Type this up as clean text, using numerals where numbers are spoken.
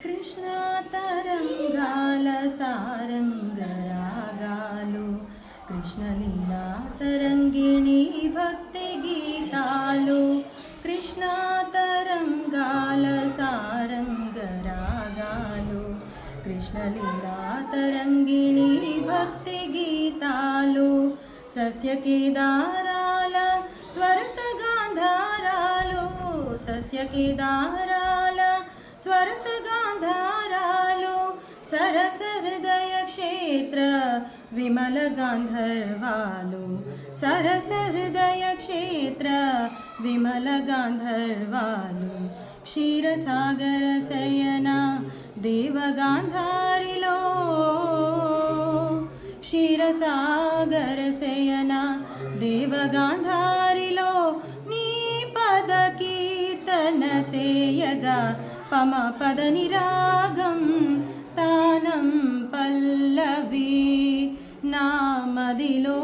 కృష్ణా తరంగాల సారంగరాగాలు కృష్ణలీలా తరంగిణి భక్తి గీతాలు కృష్ణా తరంగాల సారంగరాగాలు కృష్ణలీలా తరంగిణి భక్తి గీతాలు సస్యకేదారాల స్వరసగాంధారాలు సస్యకేదారాల స్వరసగాంధారాలు సరస హృదయ క్షేత్ర విమల గాంధర్వాలు సరస హృదయ క్షేత్ర విమల గాంధర్వాలు క్షీరసాగర శయన దేవగాంధారిలో క్షీరసాగర శయన దేవగాంధారిలో నీ పద కీర్తన సేయగా పమ పద నిరాగం తానం పల్లవి నామదిలో